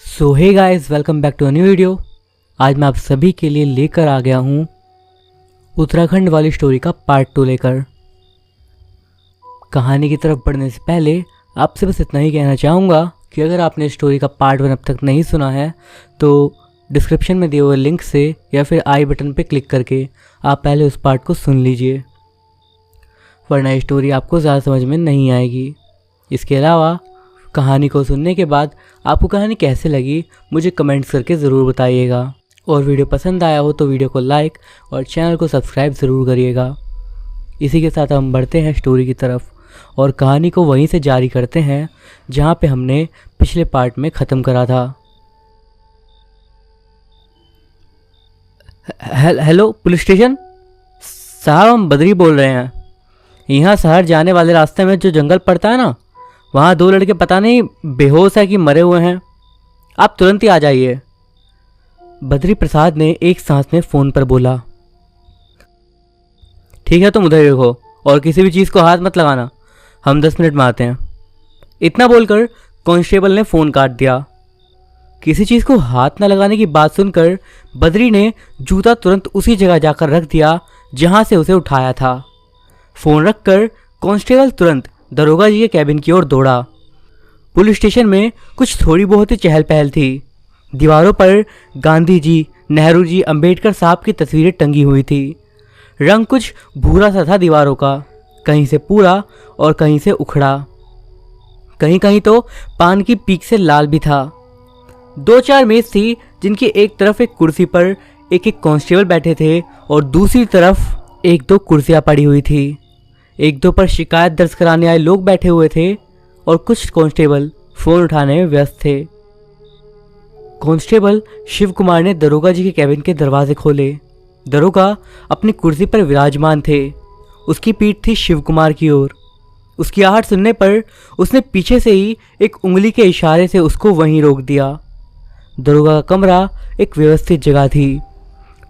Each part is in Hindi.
So hey guys, welcome back to a new video. आज मैं आप सभी के लिए लेकर आ गया हूँ उत्तराखंड वाली स्टोरी का पार्ट 2 लेकर। कहानी की तरफ बढ़ने से पहले आपसे बस इतना ही कहना चाहूँगा कि अगर आपने स्टोरी का पार्ट 1 अब तक नहीं सुना है तो डिस्क्रिप्शन में दिए हुए लिंक से या फिर आई बटन पर क्लिक करके आप पहले उस पार्ट को सुन लीजिए, वरना ये स्टोरी आपको ज़्यादा समझ में नहीं आएगी। इसके अलावा कहानी को सुनने के बाद आपको कहानी कैसे लगी मुझे कमेंट्स करके ज़रूर बताइएगा, और वीडियो पसंद आया हो तो वीडियो को लाइक और चैनल को सब्सक्राइब ज़रूर करिएगा। इसी के साथ हम बढ़ते हैं स्टोरी की तरफ और कहानी को वहीं से जारी करते हैं जहाँ पे हमने पिछले पार्ट में ख़त्म करा था। हेलो पुलिस स्टेशन साहब, हम बद्री बोल रहे हैं। यहाँ शहर जाने वाले रास्ते में जो जंगल पड़ता है ना, वहाँ 2 लड़के पता नहीं बेहोश है कि मरे हुए हैं। आप तुरंत ही आ जाइए। बद्री प्रसाद ने एक सांस में फ़ोन पर बोला। ठीक है, तुम उधर ही रखो और किसी भी चीज़ को हाथ मत लगाना, हम 10 मिनट में आते हैं। इतना बोलकर कांस्टेबल ने फ़ोन काट दिया। किसी चीज़ को हाथ न लगाने की बात सुनकर बद्री ने जूता तुरंत उसी जगह जाकर रख दिया जहाँ से उसे उठाया था। फ़ोन रखकर कांस्टेबल तुरंत दरोगा जी के कैबिन की ओर दौड़ा। पुलिस स्टेशन में कुछ थोड़ी बहुत ही चहल पहल थी। दीवारों पर गांधी जी, नेहरू जी, अंबेडकर साहब की तस्वीरें टंगी हुई थी। रंग कुछ भूरा सा था दीवारों का, कहीं से पूरा और कहीं से उखड़ा, कहीं कहीं तो पान की पीक से लाल भी था। 2-4 मेज थी जिनकी एक तरफ एक कुर्सी पर एक कांस्टेबल बैठे थे और दूसरी तरफ 1-2 कुर्सियां पड़ी हुई थी। 1-2 पर शिकायत दर्ज कराने आए लोग बैठे हुए थे और कुछ कांस्टेबल फ़ोन उठाने में व्यस्त थे। कांस्टेबल शिव कुमार ने दरोगा जी के कैबिन के दरवाजे खोले। दरोगा अपनी कुर्सी पर विराजमान थे। उसकी पीठ थी शिव कुमार की ओर। उसकी आहट सुनने पर उसने पीछे से ही एक उंगली के इशारे से उसको वहीं रोक दिया। दरोगा का कमरा एक व्यवस्थित जगह थी।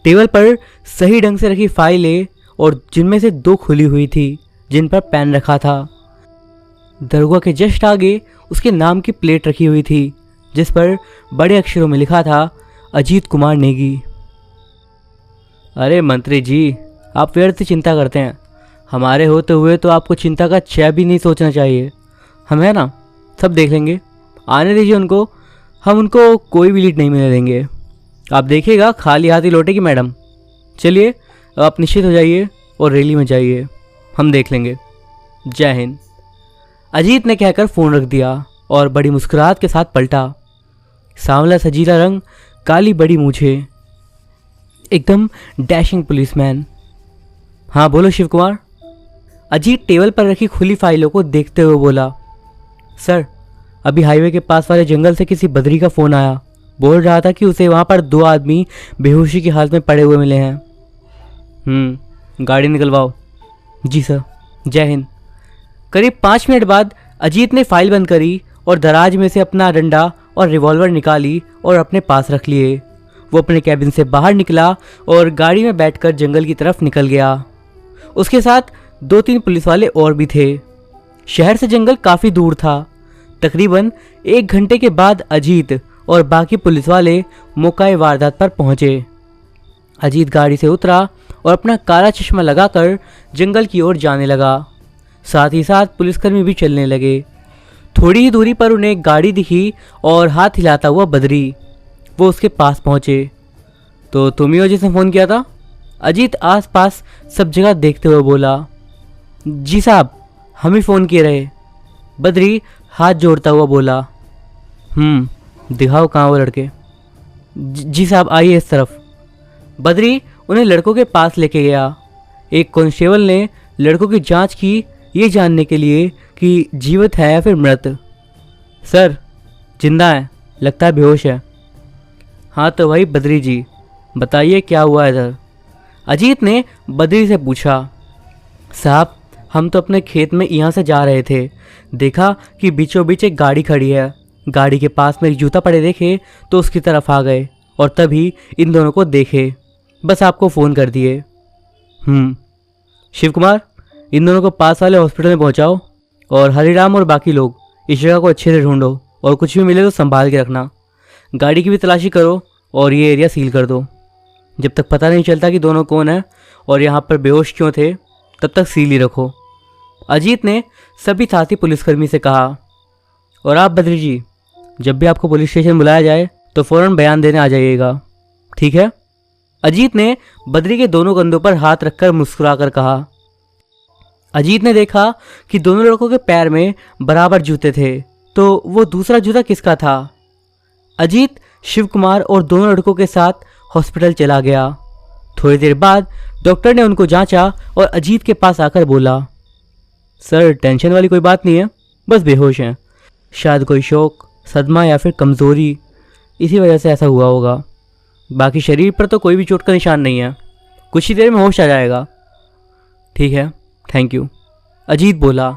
टेबल पर सही ढंग से रखी फाइलें और जिनमें से 2 खुली हुई थी जिन पर पेन रखा था। दरोगा के जस्ट आगे उसके नाम की प्लेट रखी हुई थी जिस पर बड़े अक्षरों में लिखा था अजीत कुमार नेगी। अरे मंत्री जी, आप व्यर्थ चिंता करते हैं। हमारे होते हुए तो आपको चिंता का क्षय भी नहीं सोचना चाहिए। हम है ना, सब देख लेंगे। आने दीजिए उनको, हम उनको कोई भी लीड नहीं मिलने देंगे। आप देखिएगा खाली हाथ ही लौटेगी मैडम। चलिए आप निश्चित हो जाइए और रैली में जाइए, हम देख लेंगे। जय हिंद। अजीत ने कहकर फ़ोन रख दिया और बड़ी मुस्कुराहट के साथ पलटा। सांवला सजीला रंग, काली बड़ी मूछें, एकदम डैशिंग पुलिसमैन। हाँ बोलो शिव कुमार। अजीत टेबल पर रखी खुली फाइलों को देखते हुए बोला। सर, अभी हाईवे के पास वाले जंगल से किसी बद्री का फ़ोन आया। बोल रहा था कि उसे वहाँ पर 2 आदमी बेहोशी की हालत में पड़े हुए मिले हैं। गाड़ी निकलवाओ। जी सर। जय हिंद। करीब 5 मिनट बाद अजीत ने फाइल बंद करी और दराज में से अपना डंडा और रिवॉल्वर निकाली और अपने पास रख लिए। वो अपने कैबिन से बाहर निकला और गाड़ी में बैठकर जंगल की तरफ निकल गया। उसके साथ 2-3 पुलिस वाले और भी थे। शहर से जंगल काफ़ी दूर था। तकरीबन 1 घंटे के बाद अजीत और बाकी पुलिस वाले मौके वारदात पर पहुंचे। अजीत गाड़ी से उतरा और अपना काला चश्मा लगाकर जंगल की ओर जाने लगा। साथ ही साथ पुलिसकर्मी भी चलने लगे। थोड़ी ही दूरी पर उन्हें एक गाड़ी दिखी और हाथ हिलाता हुआ बद्री। वो उसके पास पहुंचे। तो तुम ही हो जिसने फ़ोन किया था? अजीत आसपास सब जगह देखते हुए बोला। जी साहब, हम ही फ़ोन किए रहे। बद्री हाथ जोड़ता हुआ बोला। दिखाओ कहाँ वो लड़के। जी साहब, आइए इस तरफ। बद्री उन्हें लड़कों के पास लेके गया। एक कांस्टेबल ने लड़कों की जांच की, ये जानने के लिए कि जीवित है या फिर मृत। सर, जिंदा है, लगता है बेहोश है। हाँ तो वही बद्री जी, बताइए क्या हुआ इधर? अजीत ने बद्री से पूछा। साहब, हम तो अपने खेत में यहाँ से जा रहे थे, देखा कि बीचों बीच एक गाड़ी खड़ी है। गाड़ी के पास में एक जूता पड़े देखे तो उसकी तरफ आ गए और तभी इन दोनों को देखे, बस आपको फ़ोन कर दिए। शिव कुमार, इन दोनों को पास वाले हॉस्पिटल में पहुंचाओ और हरिराम और बाकी लोग इस जगह को अच्छे से ढूंढो और कुछ भी मिले तो संभाल के रखना। गाड़ी की भी तलाशी करो और ये एरिया सील कर दो। जब तक पता नहीं चलता कि दोनों कौन है और यहाँ पर बेहोश क्यों थे, तब तक सील ही रखो। अजीत ने सभी साथी पुलिसकर्मी से कहा। और आप बद्री जी, जब भी आपको पुलिस स्टेशन बुलाया जाए तो फ़ौरन बयान देने आ जाइएगा, ठीक है? अजीत ने बद्री के दोनों कंधों पर हाथ रखकर मुस्कुराकर कहा। अजीत ने देखा कि दोनों लड़कों के पैर में बराबर जूते थे, तो वो दूसरा जूता किसका था? अजीत शिव कुमार और दोनों लड़कों के साथ हॉस्पिटल चला गया। थोड़ी देर बाद डॉक्टर ने उनको जांचा और अजीत के पास आकर बोला, सर टेंशन वाली कोई बात नहीं है, बस बेहोश हैं। शायद कोई शौक, सदमा या फिर कमज़ोरी, इसी वजह से ऐसा हुआ होगा। बाकी शरीर पर तो कोई भी चोट का निशान नहीं है, कुछ ही देर में होश आ जाएगा। ठीक है, थैंक यू, अजीत बोला।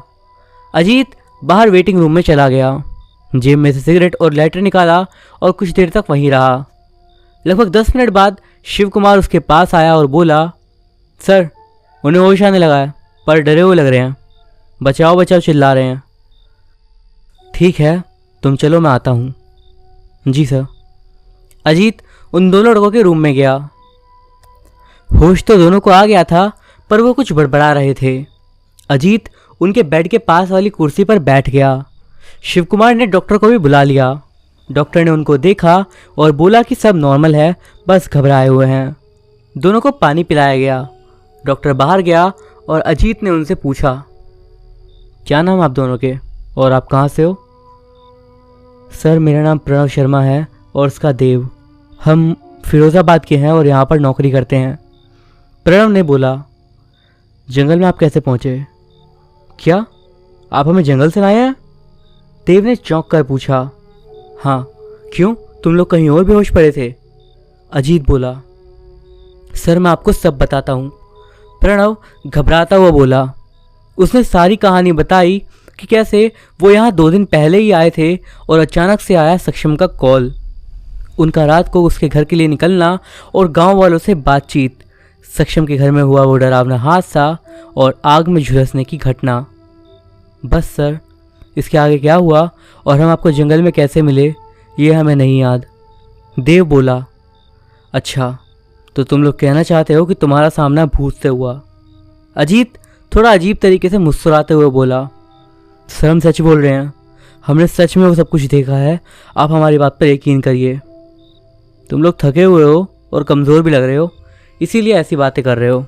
अजीत बाहर वेटिंग रूम में चला गया, जेब में से सिगरेट और लाइटर निकाला और कुछ देर तक वहीं रहा। लगभग 10 मिनट बाद शिव कुमार उसके पास आया और बोला, सर उन्हें होश आने लगा है पर डरे हुए लग रहे हैं, बचाओ बचाओ चिल्ला रहे हैं। ठीक है, तुम चलो, मैं आता हूँ। जी सर। अजीत उन दोनों लड़कों के रूम में गया। होश तो दोनों को आ गया था, पर वो कुछ बड़बड़ा रहे थे। अजीत उनके बेड के पास वाली कुर्सी पर बैठ गया। शिव कुमार ने डॉक्टर को भी बुला लिया। डॉक्टर ने उनको देखा और बोला कि सब नॉर्मल है, बस घबराए हुए हैं। दोनों को पानी पिलाया गया। डॉक्टर बाहर गया और अजीत ने उनसे पूछा, क्या नाम आप दोनों के और आप कहाँ से हो? सर मेरा नाम प्रणव शर्मा है और उसका देव। हम फिरोज़ाबाद के हैं और यहाँ पर नौकरी करते हैं। प्रणव ने बोला। जंगल में आप कैसे पहुँचे? क्या आप हमें जंगल से लाए हैं? देव ने चौंक कर पूछा। हाँ, क्यों, तुम लोग कहीं और बेहोश पड़े थे? अजीत बोला। सर मैं आपको सब बताता हूँ, प्रणव घबराता हुआ बोला। उसने सारी कहानी बताई कि कैसे वो यहाँ 2 दिन पहले ही आए थे और अचानक से आया सक्षम का कॉल। उनका रात को उसके घर के लिए निकलना और गांव वालों से बातचीत, सक्षम के घर में हुआ वो डरावना हादसा और आग में झुलसने की घटना। बस सर, इसके आगे क्या हुआ और हम आपको जंगल में कैसे मिले, ये हमें नहीं याद। देव बोला। अच्छा, तो तुम लोग कहना चाहते हो कि तुम्हारा सामना भूत से हुआ? अजीत थोड़ा अजीब तरीके से मुस्कुराते हुए बोला। सर हम सच बोल रहे हैं, हमने सच में वो सब कुछ देखा है, आप हमारी बात पर यकीन करिए। तुम लोग थके हुए हो और कमज़ोर भी लग रहे हो, इसीलिए ऐसी बातें कर रहे हो।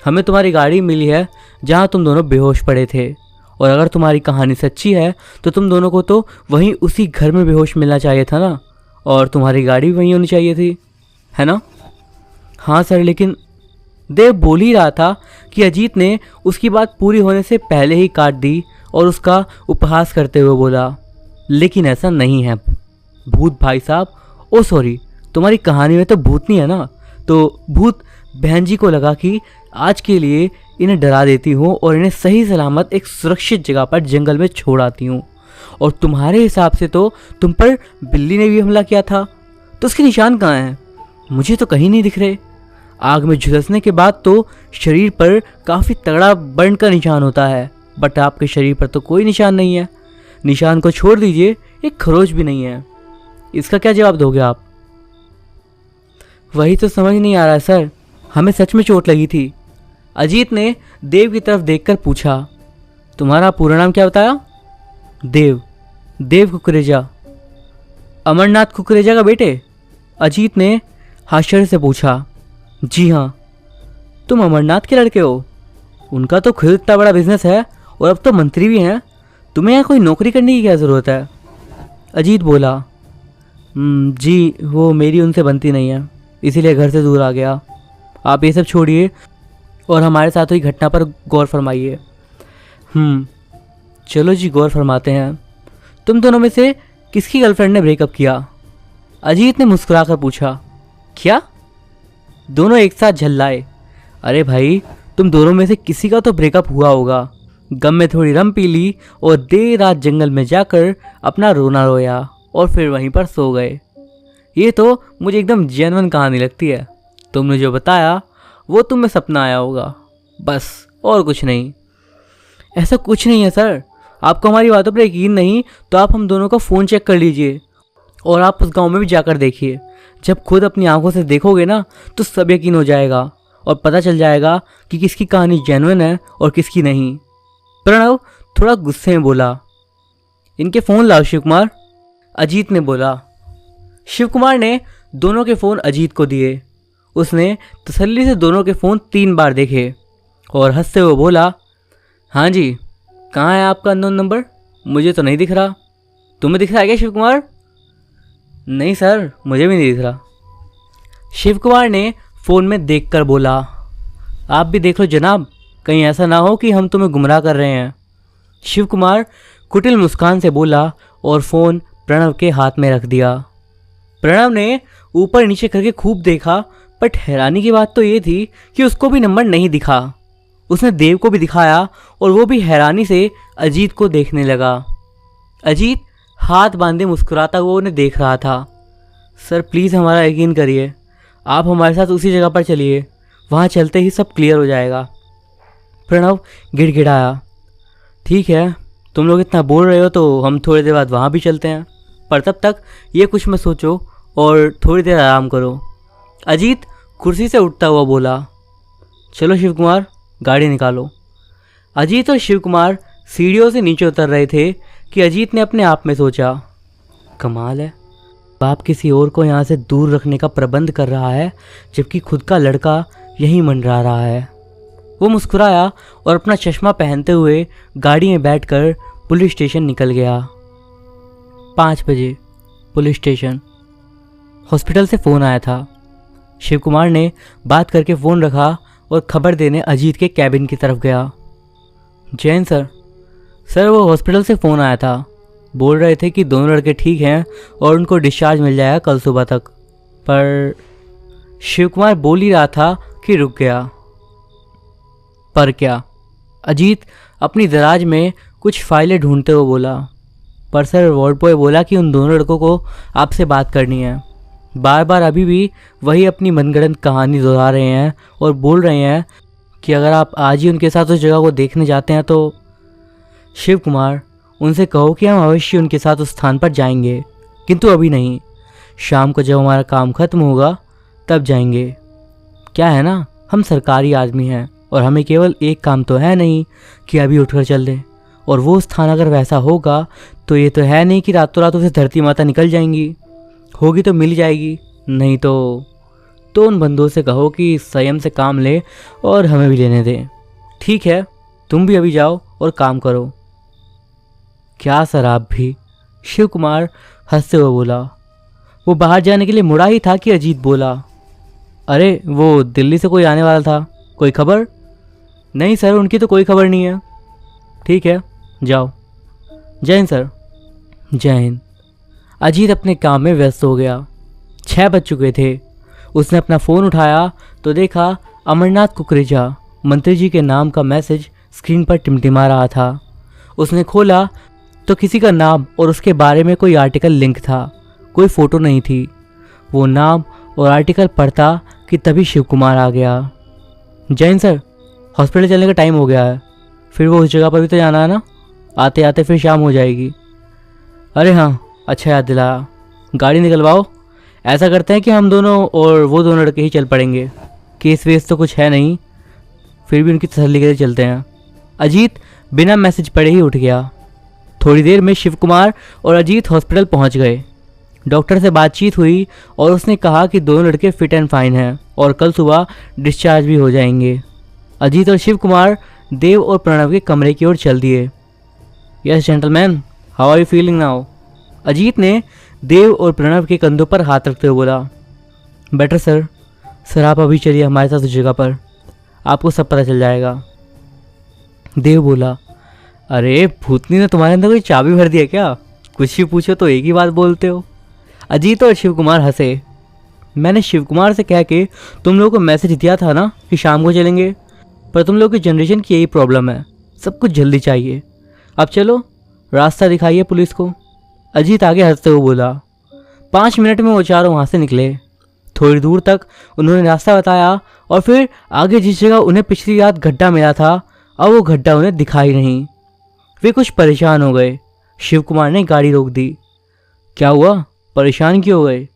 हमें तुम्हारी गाड़ी मिली है जहाँ तुम दोनों बेहोश पड़े थे, और अगर तुम्हारी कहानी सच्ची है तो तुम दोनों को तो वहीं उसी घर में बेहोश मिलना चाहिए था ना, और तुम्हारी गाड़ी भी वहीं होनी चाहिए थी, है ना? हाँ सर, लेकिन देव बोल ही रहा था कि अजीत ने उसकी बात पूरी होने से पहले ही काट दी और उसका उपहास करते हुए बोला, लेकिन ऐसा नहीं है भूत भाई साहब। ओ सॉरी, तुम्हारी कहानी में तो भूत नहीं है ना, तो भूत बहन जी को लगा कि आज के लिए इन्हें डरा देती हूँ और इन्हें सही सलामत एक सुरक्षित जगह पर जंगल में छोड़ आती हूँ। और तुम्हारे हिसाब से तो तुम पर बिल्ली ने भी हमला किया था, तो उसके निशान कहाँ हैं? मुझे तो कहीं नहीं दिख रहे। आग में झुलसने के बाद तो शरीर पर काफ़ी तगड़ा बर्न का निशान होता है, बट आपके शरीर पर तो कोई निशान नहीं है। निशान को छोड़ दीजिए, एक खरोच भी नहीं है। इसका क्या जवाब दोगे आप? वही तो समझ नहीं आ रहा सर, हमें सच में चोट लगी थी। अजीत ने देव की तरफ देखकर पूछा। तुम्हारा पूरा नाम क्या बताया? देव कुकरेजा। अमरनाथ कुकरेजा का बेटे? अजीत ने आश्चर्य से पूछा। जी हाँ। तुम अमरनाथ के लड़के हो? उनका तो खुद इतना बड़ा बिजनेस है और अब तो मंत्री भी हैं, तुम्हें यहाँ कोई नौकरी करने की क्या ज़रूरत है? अजीत बोला। जी वो मेरी उनसे बनती नहीं है, इसीलिए घर से दूर आ गया। आप ये सब छोड़िए और हमारे साथ हुई घटना पर गौर फरमाइए। चलो जी, गौर फरमाते हैं। तुम दोनों में से किसकी गर्लफ्रेंड ने ब्रेकअप किया? अजीत ने मुस्कुराकर पूछा। क्या? दोनों एक साथ झल्लाए। अरे भाई, तुम दोनों में से किसी का तो ब्रेकअप हुआ होगा। गम में थोड़ी रम पी ली और देर रात जंगल में जाकर अपना रोना रोया और फिर वहीं पर सो गए। ये तो मुझे एकदम जेन्युइन कहानी लगती है। तुमने जो बताया वो तुम्हें सपना आया होगा, बस, और कुछ नहीं। ऐसा कुछ नहीं है सर, आपको हमारी बातों पर यकीन नहीं तो आप हम दोनों का फ़ोन चेक कर लीजिए और आप उस गांव में भी जाकर देखिए। जब खुद अपनी आंखों से देखोगे ना तो सब यकीन हो जाएगा और पता चल जाएगा कि किसकी कहानी जेन्युइन है और किसकी नहीं। प्रणव थोड़ा गुस्से में बोला, इनके फ़ोन लाओ शिव कुमार, अजीत ने बोला। शिव कुमार ने दोनों के फ़ोन अजीत को दिए। उसने तसल्ली से दोनों के फ़ोन 3 बार देखे और हंसते हुए बोला, हाँ जी, कहाँ है आपका अननोन नंबर? मुझे तो नहीं दिख रहा। तुम्हें दिख रहा है क्या शिव कुमार? नहीं सर, मुझे भी नहीं दिख रहा। शिव कुमार ने फ़ोन में देखकर बोला, आप भी देख लो जनाब, कहीं ऐसा ना हो कि हम तुम्हें गुमराह कर रहे हैं। शिव कुमार कुटिल मुस्कान से बोला और फ़ोन प्रणव के हाथ में रख दिया। प्रणव ने ऊपर नीचे करके खूब देखा, बट हैरानी की बात तो ये थी कि उसको भी नंबर नहीं दिखा। उसने देव को भी दिखाया और वो भी हैरानी से अजीत को देखने लगा। अजीत हाथ बांधे मुस्कुराता हुआ उन्हें देख रहा था। सर प्लीज़ हमारा यकीन करिए, आप हमारे साथ उसी जगह पर चलिए, वहाँ चलते ही सब क्लियर हो जाएगा। प्रणव गिड़गिड़ाया, ठीक है, तुम लोग इतना बोल रहे हो तो हम थोड़ी देर बाद वहाँ भी चलते हैं, पर तब तक ये कुछ मत सोचो और थोड़ी देर आराम करो। अजीत कुर्सी से उठता हुआ बोला, चलो शिव कुमार, गाड़ी निकालो। अजीत और शिव कुमार सीढ़ियों से नीचे उतर रहे थे कि अजीत ने अपने आप में सोचा, कमाल है, बाप किसी और को यहाँ से दूर रखने का प्रबंध कर रहा है जबकि खुद का लड़का यहीं मंडरा रहा है। वो मुस्कुराया और अपना चश्मा पहनते हुए गाड़ी में बैठकर पुलिस स्टेशन निकल गया। 5 बजे पुलिस स्टेशन। हॉस्पिटल से फ़ोन आया था। शिव कुमार ने बात करके फ़ोन रखा और खबर देने अजीत के कैबिन की तरफ गया। जैन सर वो हॉस्पिटल से फ़ोन आया था, बोल रहे थे कि दोनों लड़के ठीक हैं और उनको डिस्चार्ज मिल जाएगा कल सुबह तक। पर शिव कुमार बोल ही रहा था कि रुक गया। पर क्या? अजीत अपनी दराज में कुछ फाइलें ढूंढते हुए बोला, पर सर वार्ड बॉय बोला कि उन दोनों लड़कों को आपसे बात करनी है। बार बार अभी भी वही अपनी मनगढ़ंत कहानी दोहरा रहे हैं और बोल रहे हैं कि अगर आप आज ही उनके साथ उस जगह को देखने जाते हैं तो। शिव कुमार, उनसे कहो कि हम अवश्य उनके साथ उस स्थान पर जाएंगे, किंतु अभी नहीं, शाम को जब हमारा काम खत्म होगा तब जाएंगे। क्या है ना, हम सरकारी आदमी हैं और हमें केवल एक काम तो है नहीं कि अभी उठकर चल दें, और वो स्थान अगर वैसा होगा तो ये तो है नहीं कि रातों रात उसे धरती माता निकल जाएंगी। होगी तो मिल जाएगी, नहीं तो उन बंदों से कहो कि संयम से काम ले और हमें भी लेने दें। ठीक है, तुम भी अभी जाओ और काम करो। क्या सर आप भी? शिव कुमार हंसते हुए बोला। वो बाहर जाने के लिए मुड़ा ही था कि अजीत बोला, अरे वो दिल्ली से कोई आने वाला था, कोई खबर? नहीं सर, उनकी तो कोई खबर नहीं है। ठीक है, जाओ। जय हिंद सर। जय हिंद। अजीत अपने काम में व्यस्त हो गया। 6 बज चुके थे। उसने अपना फ़ोन उठाया तो देखा अमरनाथ कुकरेजा मंत्री जी के नाम का मैसेज स्क्रीन पर टिमटिमा रहा था। उसने खोला तो किसी का नाम और उसके बारे में कोई आर्टिकल लिंक था, कोई फ़ोटो नहीं थी। वो नाम और आर्टिकल पढ़ता कि तभी शिव कुमार आ गया। जैन सर, हॉस्पिटल चलने का टाइम हो गया है, फिर वो उस जगह पर भी तो जाना है ना, आते आते फिर शाम हो जाएगी। अरे हाँ, अच्छा याद दिलाया, गाड़ी निकलवाओ। ऐसा करते हैं कि हम दोनों और वो दोनों लड़के ही चल पड़ेंगे, केस वेस तो कुछ है नहीं, फिर भी उनकी तसल्ली के लिए चलते हैं। अजीत बिना मैसेज पढ़े ही उठ गया। थोड़ी देर में शिव कुमार और अजीत हॉस्पिटल पहुंच गए। डॉक्टर से बातचीत हुई और उसने कहा कि दोनों लड़के फिट एंड फाइन हैं और कल सुबह डिस्चार्ज भी हो जाएंगे। अजीत और शिव कुमार देव और प्रणव के कमरे की ओर चल दिए। Yes gentleman, how are you feeling now? Ajit ने देव और प्रणव के कंधों पर हाथ रखते हुए बोला, बेटर सर। सर आप अभी चलिए हमारे साथ उस जगह पर, आपको सब पता चल जाएगा। देव बोला, अरे भूतनी ने तुम्हारे अंदर कोई चाबी भर दिया क्या? कुछ भी पूछो तो एक ही बात बोलते हो। अजीत और शिव कुमार हंसे। मैंने शिव कुमार से कह के तुम लोगों को मैसेज दिया था ना कि शाम को चलेंगे, पर तुम लोगों की जनरेशन की यही प्रॉब्लम है, सब कुछ जल्दी चाहिए। अब चलो, रास्ता दिखाइए पुलिस को। अजीत आगे हंसते हुए बोला। 5 मिनट में वो चारों वहाँ से निकले। थोड़ी दूर तक उन्होंने रास्ता बताया और फिर आगे जिस जगह उन्हें पिछली रात गड्ढा मिला था, अब वो गड्ढा उन्हें दिखाई नहीं। वे कुछ परेशान हो गए। शिव कुमार ने गाड़ी रोक दी। क्या हुआ, परेशान क्यों हो गए?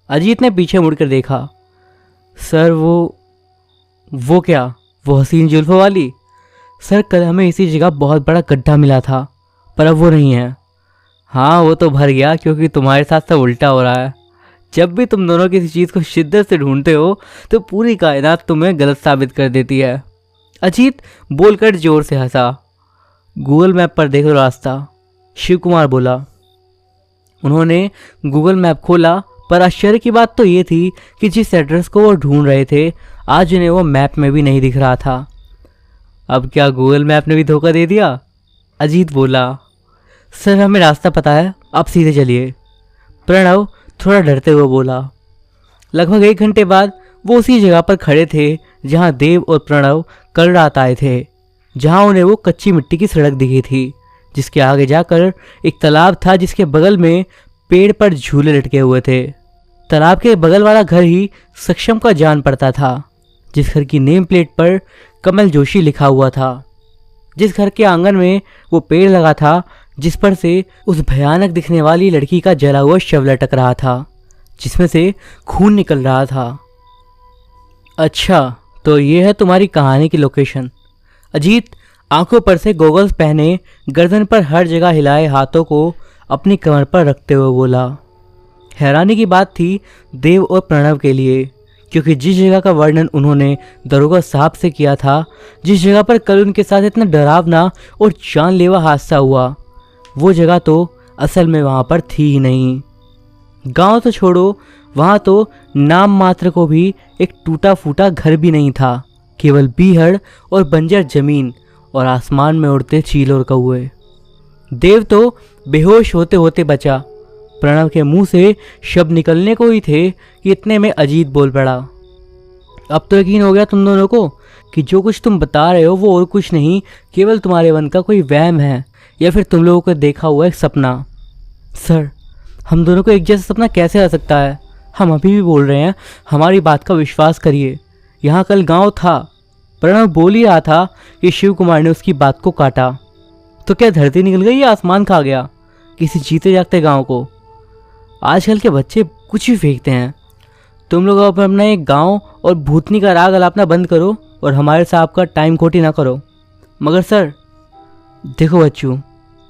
अजीत ने पीछे मुड़कर देखा। सर वो क्या? वो हसीन जुल्फों वाली? सर कल हमें इसी जगह बहुत बड़ा गड्ढा मिला था, पर अब वो नहीं है। हाँ वो तो भर गया, क्योंकि तुम्हारे साथ सब उल्टा हो रहा है। जब भी तुम दोनों किसी चीज़ को शिद्दत से ढूंढते हो तो पूरी कायनात तुम्हें गलत साबित कर देती है। अजीत बोलकर जोर से हंसा। गूगल मैप पर देखो रास्ता, शिव कुमार बोला। उन्होंने गूगल मैप खोला, पर आश्चर्य की बात तो ये थी कि जिस एड्रेस को वो ढूंढ रहे थे आज उन्हें वो मैप में भी नहीं दिख रहा था। अब क्या गूगल मैप ने भी धोखा दे दिया? अजीत बोला। सर हमें रास्ता पता है, आप सीधे चलिए, प्रणव थोड़ा डरते हुए बोला। लगभग 1 घंटे बाद वो उसी जगह पर खड़े थे जहां देव और प्रणव कल रात आए थे, जहां उन्हें वो कच्ची मिट्टी की सड़क दिखी थी, जिसके आगे जाकर एक तालाब था जिसके बगल में पेड़ पर झूले लटके हुए थे। तालाब के बगल वाला घर ही सक्षम का जान पड़ता था, जिस घर की नेम प्लेट पर कमल जोशी लिखा हुआ था। जिस घर के आंगन में वो पेड़ लगा था जिस पर से उस भयानक दिखने वाली लड़की का जला हुआ शव लटक रहा था, जिसमें से खून निकल रहा था। अच्छा तो ये है तुम्हारी कहानी की लोकेशन। अजीत आंखों पर से गॉगल्स पहने, गर्दन पर हर जगह हिलाए हाथों को अपनी कमर पर रखते हुए बोला। हैरानी की बात थी देव और प्रणव के लिए, क्योंकि जिस जगह का वर्णन उन्होंने दरोगा साहब से किया था, जिस जगह पर कल उनके साथ इतना डरावना और जानलेवा हादसा हुआ, वो जगह तो असल में वहाँ पर थी ही नहीं। गांव तो छोड़ो, वहाँ तो नाम मात्र को भी एक टूटा फूटा घर भी नहीं था, केवल बीहड़ और बंजर जमीन और आसमान में उड़ते चील और कौए। देव तो बेहोश होते होते बचा। प्रणव के मुंह से शब्द निकलने को ही थे कि इतने में अजीत बोल पड़ा। अब तो यकीन हो गया तुम दोनों को कि जो कुछ तुम बता रहे हो वो और कुछ नहीं, केवल तुम्हारे मन का कोई वहम है या फिर तुम लोगों को देखा हुआ एक सपना। सर हम दोनों को एक जैसा सपना कैसे आ सकता है? हम अभी भी बोल रहे हैं, हमारी बात का विश्वास करिए। यहाँ कल गांव था। प्रणव बोल ही रहा था कि शिव कुमार ने उसकी बात को काटा। तो क्या धरती निकल गई या आसमान खा गया किसी जीते जागते गांव को? आजकल के बच्चे कुछ भी फेंकते हैं। तुम लोग अपना एक गांव और भूतनी का राग अलापना बंद करो और हमारे साहब का टाइम खोटी ना करो। मगर सर देखो बच्चों,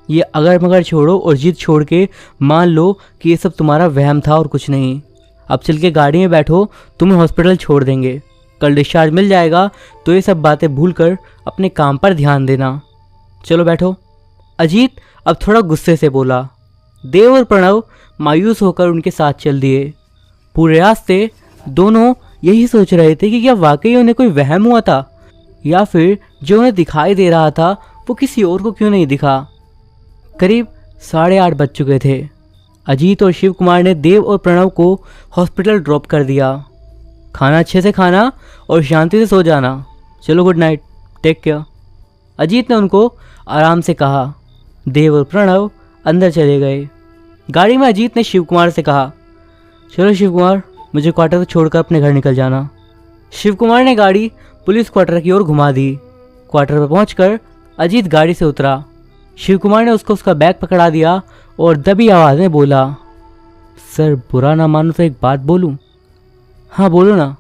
ये अगर मगर छोड़ो और जिद छोड़ के मान लो कि ये सब तुम्हारा वहम था और कुछ नहीं। अब चल के गाड़ी में बैठो, तुम्हें हॉस्पिटल छोड़ देंगे। कल डिस्चार्ज मिल जाएगा तो ये सब बातें भूलकर अपने काम पर ध्यान देना। चलो बैठो। अजीत अब थोड़ा गुस्से से बोला। देव और प्रणव मायूस होकर उनके साथ चल दिए। पूरे रास्ते दोनों यही सोच रहे थे कि क्या वाकई उन्हें कोई वहम हुआ था, या फिर जो उन्हें दिखाई दे रहा था वो किसी और को क्यों नहीं दिखा। करीब 8:30 बज चुके थे। अजीत और शिव कुमार ने देव और प्रणव को हॉस्पिटल ड्रॉप कर दिया। खाना अच्छे से खाना और शांति से सो जाना। चलो good night, take care, Ajit ने उनको आराम से कहा। देव और प्रणव अंदर चले गए। गाड़ी में अजीत ने शिव कुमार से कहा, चलो शिव कुमार, मुझे क्वार्टर छोड़कर अपने घर निकल जाना। शिव कुमार ने गाड़ी पुलिस क्वार्टर की ओर घुमा दी। क्वार्टर पर पहुंचकर अजीत गाड़ी से उतरा। शिव कुमार ने उसको उसका बैग पकड़ा दिया और दबी आवाज़ में बोला, सर बुरा ना मानो तो एक बात बोलूं? हाँ बोलो ना।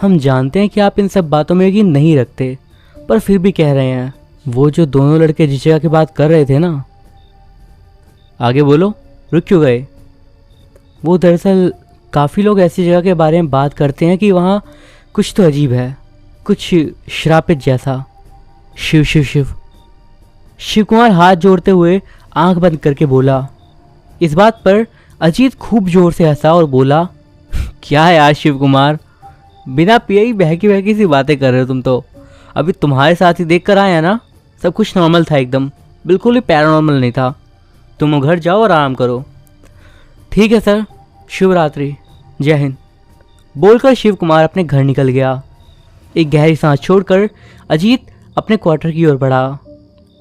हम जानते हैं कि आप इन सब बातों में यकीन नहीं रखते, पर फिर भी कह रहे हैं। वो जो दोनों लड़के जिस जगह की बात कर रहे थे ना, आगे बोलो, रुक क्यों गए? वो दरअसल काफ़ी लोग ऐसी जगह के बारे में बात करते हैं कि वहाँ कुछ तो अजीब है, कुछ श्रापित जैसा। शिव शिव शिव। शिव कुमार हाथ जोड़ते हुए आंख बंद करके बोला। इस बात पर अजीत खूब जोर से हंसा और बोला, क्या है यार शिव कुमार, बिना पिए ही बहकी बहकी सी बातें कर रहे हो तुम तो। अभी तुम्हारे साथ ही देख कर आया ना, सब कुछ नॉर्मल था एकदम, बिल्कुल ही पैरानॉर्मल नहीं था। तुम घर जाओ और आराम करो। ठीक है सर, शुभ रात्रि, जय हिंद, बोलकर शिव कुमार अपने घर निकल गया। एक गहरी सांस छोड़कर अजीत अपने क्वार्टर की ओर बढ़ा।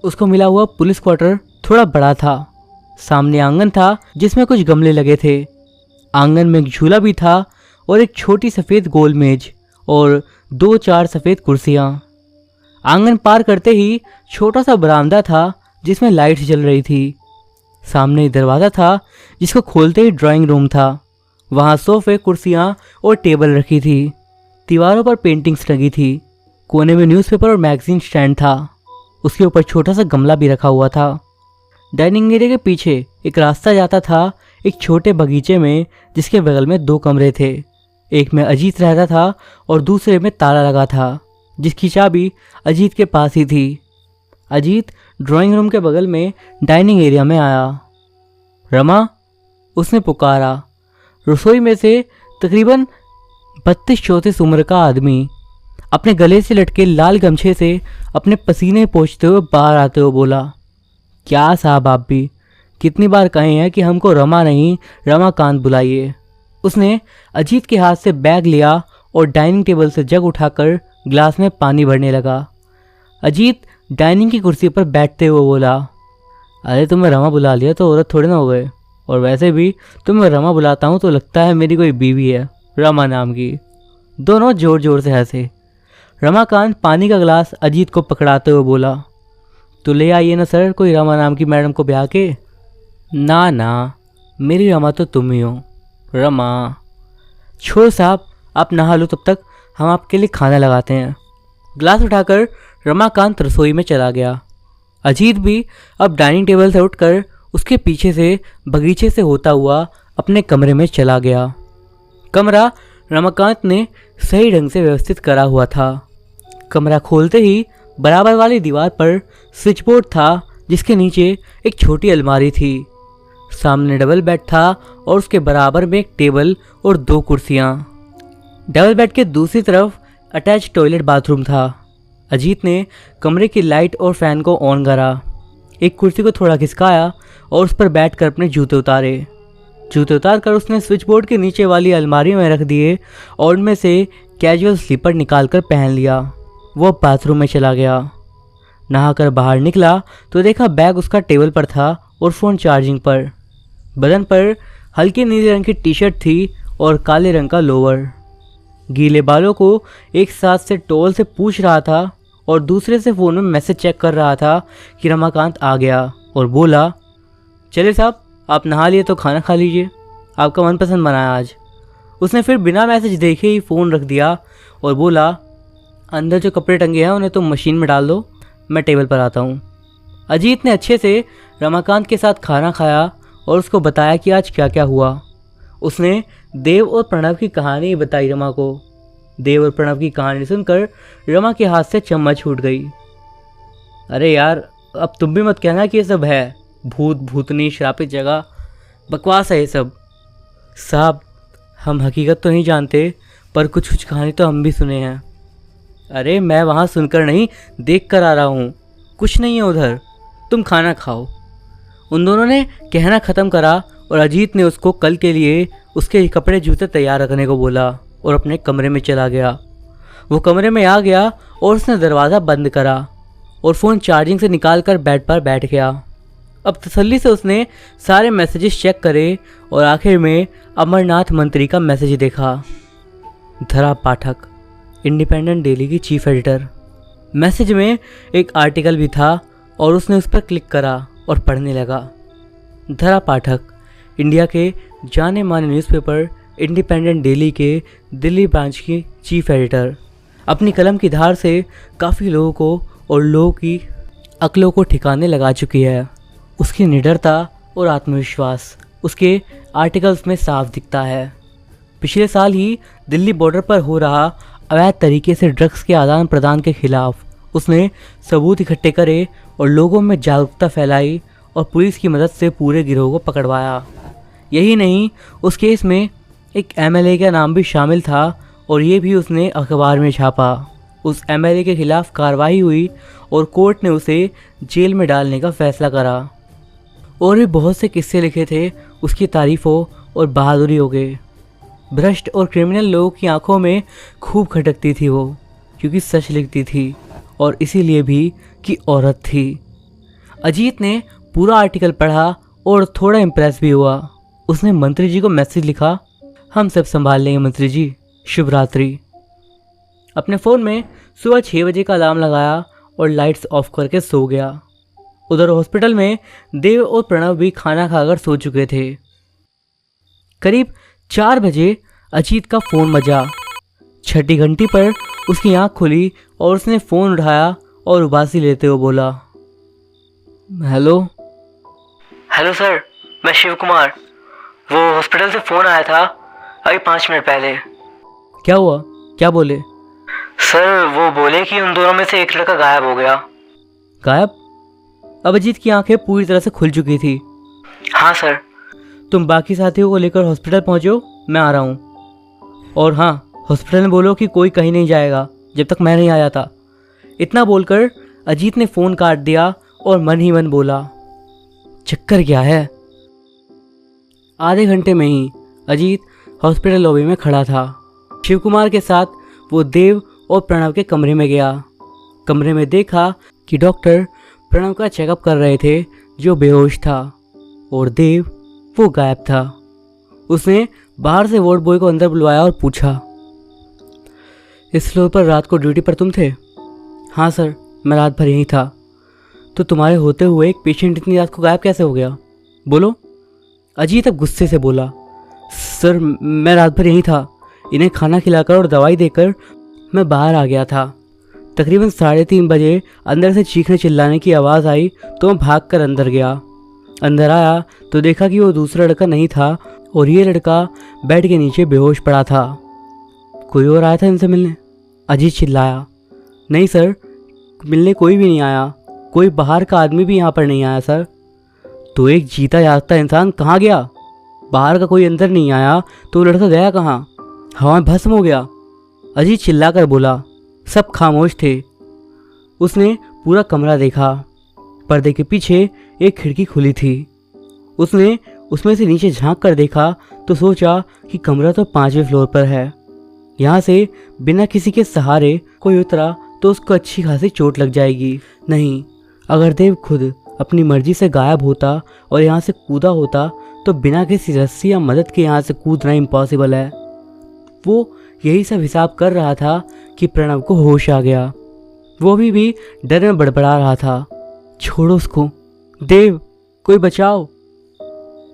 उसको मिला हुआ पुलिस क्वार्टर थोड़ा बड़ा था। सामने आंगन था जिसमें कुछ गमले लगे थे। आंगन में एक झूला भी था और एक छोटी सफ़ेद गोल मेज और 2-4 सफ़ेद कुर्सियाँ। आंगन पार करते ही छोटा सा बरामदा था जिसमें लाइट जल रही थी। सामने एक दरवाज़ा था जिसको खोलते ही ड्राइंग रूम था। वहाँ सोफे, कुर्सियाँ और टेबल रखी थी। दीवारों पर पेंटिंग्स लगी थी। कोने में न्यूज़पेपर और मैगजीन स्टैंड था। उसके ऊपर छोटा सा गमला भी रखा हुआ था। डाइनिंग एरिया के पीछे एक रास्ता जाता था एक छोटे बगीचे में, जिसके बगल में 2 कमरे थे। एक में अजीत रहता था और दूसरे में ताला लगा था, जिसकी चाबी अजीत के पास ही थी। अजीत ड्राइंग रूम के बगल में डाइनिंग एरिया में आया। रमा, उसने पुकारा। रसोई में से तकरीबन 32-34 उम्र का आदमी अपने गले से लटके लाल गमछे से अपने पसीने पोंछते हुए बाहर आते हुए बोला, क्या साहब, आप भी कितनी बार कहे हैं कि हमको रमा नहीं रमाकांत बुलाइए। उसने अजीत के हाथ से बैग लिया और डाइनिंग टेबल से जग उठाकर ग्लास में पानी भरने लगा। अजीत डाइनिंग की कुर्सी पर बैठते हुए बोला, अरे तुम्हें रमा बुला लिया तो औरत थोड़े ना हो गए, और वैसे भी तुम्हें रमा बुलाता हूँ तो लगता है मेरी कोई बीवी है रमा नाम की। दोनों जोर जोर से हंसे। रमाकांत पानी का गिलास अजीत को पकड़ाते हुए बोला, तो ले आइए ना सर कोई रमा नाम की मैडम को ब्याह के। ना ना, मेरी रमा तो तुम ही हो। रमा, छोड़ साहब, आप नहा लो, तब तक हम आपके लिए खाना लगाते हैं। गिलास उठाकर रमाकांत रसोई में चला गया। अजीत भी अब डाइनिंग टेबल से उठकर उसके पीछे से बगीचे से होता हुआ अपने कमरे में चला गया। कमरा रमाकांत ने सही ढंग से व्यवस्थित करा हुआ था। कमरा खोलते ही बराबर वाली दीवार पर स्विच बोर्ड था, जिसके नीचे एक छोटी अलमारी थी। सामने डबल बेड था और उसके बराबर में एक टेबल और 2 कुर्सियाँ। डबल बेड के दूसरी तरफ अटैच टॉयलेट बाथरूम था। अजीत ने कमरे की लाइट और फैन को ऑन करा। एक कुर्सी को थोड़ा खिसकाया और उस पर बैठकर अपने जूते उतारे। जूते उतार कर उसने स्विच बोर्ड के नीचे वाली अलमारी में रख दिए और उनमें से कैजुअल स्लीपर निकालकर पहन लिया। वो बाथरूम में चला गया। नहाकर बाहर निकला तो देखा बैग उसका टेबल पर था और फ़ोन चार्जिंग पर। बदन पर हल्के नीले रंग की टी शर्ट थी और काले रंग का लोअर। गीले बालों को एक साथ से टॉवल से पूछ रहा था और दूसरे से फ़ोन में मैसेज चेक कर रहा था कि रमाकांत आ गया और बोला, चले साहब, आप नहा लिए तो खाना खा लीजिए, आपका मनपसंद बनाया आज। उसने फिर बिना मैसेज देखे ही फ़ोन रख दिया और बोला, अंदर जो कपड़े टंगे हैं उन्हें तुम मशीन में डाल दो, मैं टेबल पर आता हूँ। अजीत ने अच्छे से रमाकांत के साथ खाना खाया और उसको बताया कि आज क्या क्या हुआ। उसने देव और प्रणव की कहानी बताई रमा को। देव और प्रणव की कहानी सुनकर रमा के हाथ से चम्मच छूट गई। अरे यार, अब तुम भी मत कहना कि ये सब है भूत भूतनी श्रापित जगह, बकवास है ये सब। साहब, हम हकीकत तो नहीं जानते, पर कुछ कुछ कहानी तो हम भी सुने हैं। अरे मैं वहाँ सुनकर नहीं, देख कर आ रहा हूँ, कुछ नहीं है उधर, तुम खाना खाओ। उन दोनों ने कहना ख़त्म करा और अजीत ने उसको कल के लिए उसके कपड़े जूते तैयार रखने को बोला और अपने कमरे में चला गया। वो कमरे में आ गया और उसने दरवाज़ा बंद करा और फ़ोन चार्जिंग से निकाल कर बेड पर बैठ गया। अब तसल्ली से उसने सारे मैसेजेस चेक करे और आखिर में अमरनाथ मंत्री का मैसेज देखा। धरा पाठक, इंडिपेंडेंट डेली की चीफ एडिटर। मैसेज में एक आर्टिकल भी था और उसने उस पर क्लिक करा और पढ़ने लगा। धरा पाठक, इंडिया के जाने माने न्यूज़पेपर इंडिपेंडेंट डेली के दिल्ली ब्रांच की चीफ एडिटर, अपनी कलम की धार से काफ़ी लोगों को और लोगों की अक्लों को ठिकाने लगा चुकी है। उसकी निडरता और आत्मविश्वास उसके आर्टिकल्स में साफ दिखता है। पिछले साल ही दिल्ली बॉर्डर पर हो रहा अवैध तरीके से ड्रग्स के आदान प्रदान के खिलाफ उसने सबूत इकट्ठे करे और लोगों में जागरूकता फैलाई और पुलिस की मदद से पूरे गिरोह को पकड़वाया। यही नहीं, उस केस में एक एमएलए का नाम भी शामिल था और ये भी उसने अखबार में छापा। उस एमएलए के खिलाफ कार्रवाई हुई और कोर्ट ने उसे जेल में डालने का फैसला करा। और भी बहुत से किस्से लिखे थे उसकी तारीफ़ों और बहादुरियों के। भ्रष्ट और क्रिमिनल लोगों की आंखों में खूब खटकती थी वो, क्योंकि सच लिखती थी और इसीलिए भी कि औरत थी। अजीत ने पूरा आर्टिकल पढ़ा और थोड़ा इम्प्रेस भी हुआ। उसने मंत्री जी को मैसेज लिखा, हम सब संभाल लेंगे मंत्री जी, शुभ रात्रि। अपने फ़ोन में सुबह 6 बजे का अलार्म लगाया और लाइट्स ऑफ करके सो गया। उधर हॉस्पिटल में देव और प्रणव भी खाना खाकर सो चुके थे। करीब 4 बजे अजीत का फ़ोन बजा। छठी घंटी पर उसकी आंख खुली और उसने फ़ोन उठाया और उबासी लेते हुए बोला, हेलो। हेलो सर, मैं शिव कुमार। वो हॉस्पिटल से फ़ोन आया था अभी 5 मिनट पहले। क्या हुआ, क्या बोले? सर वो बोले कि उन दोनों में से एक लड़का गायब हो गया। गायब? अब अजीत की आंखें पूरी तरह से खुल चुकी थी। हाँ सर। तुम बाकी साथियों को लेकर हॉस्पिटल पहुंचो, मैं आ रहा हूँ। और हाँ, हॉस्पिटल में बोलो कि कोई कहीं नहीं जाएगा जब तक मैं नहीं आया था। इतना बोलकर अजीत ने फ़ोन काट दिया और मन ही मन बोला, चक्कर क्या है। आधे घंटे में ही अजीत हॉस्पिटल लॉबी में खड़ा था। शिव कुमार के साथ वो देव और प्रणव के कमरे में गया। कमरे में देखा कि डॉक्टर प्रणव का चेकअप कर रहे थे, जो बेहोश था, और देव वो गायब था। उसने बाहर से वार्ड बॉय को अंदर बुलवाया और पूछा, इस फ्लोर पर रात को ड्यूटी पर तुम थे? हाँ सर, मैं रात भर यहीं था। तो तुम्हारे होते हुए एक पेशेंट इतनी रात को गायब कैसे हो गया? बोलो। अजीत अब गुस्से से बोला, सर मैं रात भर यहीं था। इन्हें खाना खिलाकर और दवाई देकर मैं बाहर आ गया था। तकरीबन 3:30 बजे अंदर से चीखने चिल्लाने की आवाज़ आई तो मैं भागकर अंदर गया। अंदर आया तो देखा कि वो दूसरा लड़का नहीं था और ये लड़का बेड के नीचे बेहोश पड़ा था। कोई और आया था इनसे मिलने? अजीत चिल्लाया। नहीं सर, मिलने कोई भी नहीं आया। कोई बाहर का आदमी भी यहाँ पर नहीं आया सर। तो एक जीता जागता इंसान कहाँ गया? बाहर का कोई अंदर नहीं आया तो वो लड़का गया कहाँ? हवा में भस्म हो गया? अजीत चिल्लाकर बोला। सब खामोश थे। उसने पूरा कमरा देखा। पर्दे के पीछे एक खिड़की खुली थी। उसने उसमें से नीचे झांक कर देखा तो सोचा कि कमरा तो 5वें फ्लोर पर है। यहाँ से बिना किसी के सहारे कोई उतरा तो उसको अच्छी खासी चोट लग जाएगी। नहीं, अगर देव खुद अपनी मर्जी से गायब होता और यहाँ से कूदा होता तो बिना किसी रस्सी या मदद के यहाँ से कूदना इम्पॉसिबल है। वो यही सब हिसाब कर रहा था कि प्रणव को होश आ गया। वो अभी भी डर में बड़बड़ा रहा था, छोड़ो उसको, देव कोई बचाओ।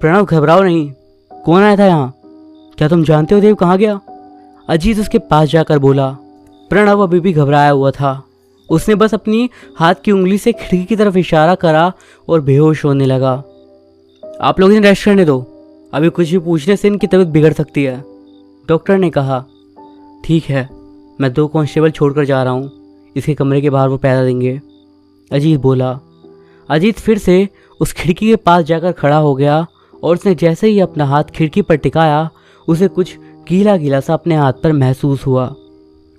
प्रणव घबराओ नहीं, कौन आया था यहाँ? क्या तुम जानते हो देव कहाँ गया? अजीत उसके पास जाकर बोला। प्रणव अभी भी घबराया हुआ था। उसने बस अपनी हाथ की उंगली से खिड़की की तरफ इशारा करा और बेहोश होने लगा। आप लोग इन्हें रेस्ट करने दो, अभी कुछ भी पूछने से इनकी तबीयत बिगड़ सकती है, डॉक्टर ने कहा। ठीक है, मैं 2 कांस्टेबल छोड़कर जा रहा हूँ, इसके कमरे के बाहर वो पैरा देंगे, अजीत बोला। अजीत फिर से उस खिड़की के पास जाकर खड़ा हो गया और उसने जैसे ही अपना हाथ खिड़की पर टिकाया उसे कुछ गीला गीला सा अपने हाथ पर महसूस हुआ।